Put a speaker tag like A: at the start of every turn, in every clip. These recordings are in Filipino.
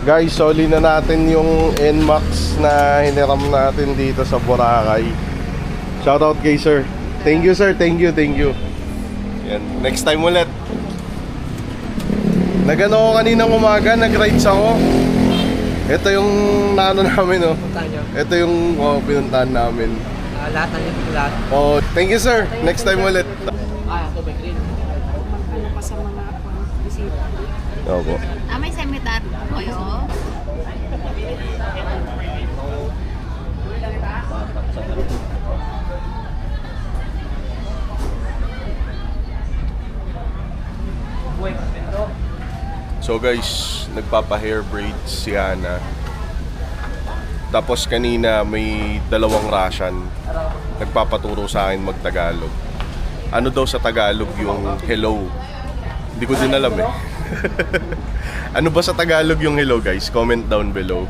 A: Guys, soli na natin yung NMAX na hiniram natin dito sa Boracay. Shoutout kay sir. Thank you sir, thank you. Yan. Next time ulit. Nagano ako kaninang umaga, nag-rides ako. Ito yung naano namin, oh. Ito yung pinuntahan namin.
B: Lahat na yung lahat.
A: Oh, thank you sir. Next time ulit.
B: Ito ba green?
C: Ano pa sa mga bisita?
A: Opo.
C: May seminar kayo?
A: So guys, nagpapa-hair braids si Ana. Tapos kanina may dalawang Russian nagpapaturo sa akin mag-Tagalog. Ano daw sa Tagalog yung hello? Hindi ko din alam eh. Ano ba sa Tagalog yung hello guys? Comment down below.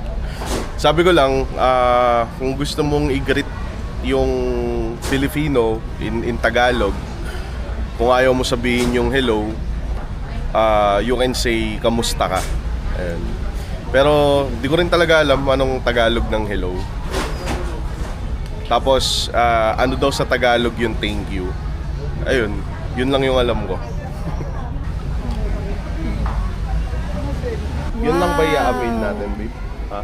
A: Sabi ko lang, kung gusto mong i-greet yung Filipino in Tagalog, kung ayaw mo sabihin yung hello, you can say kamusta ka. Ayan. Pero di ko rin talaga alam anong Tagalog ng hello. Tapos ano daw sa Tagalog yung thank you. Ayun, yun lang yung alam ko. Yun lang ba i-avail natin, babe? Ha?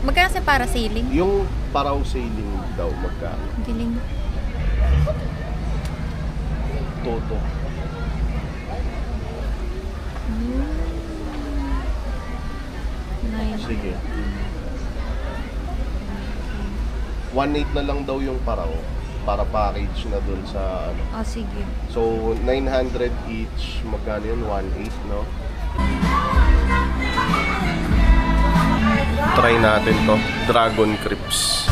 C: Magkano sa parasailing?
A: Yung paraw sailing daw magkano?
C: Galing.
A: Toto.
C: Nice.
A: Sige. 1.8 na lang daw yung paraw para package na dun sa ano.
C: Oh, sige.
A: So 900 each, magkano yun? 1.8, no? Try natin to, Dragon Crips.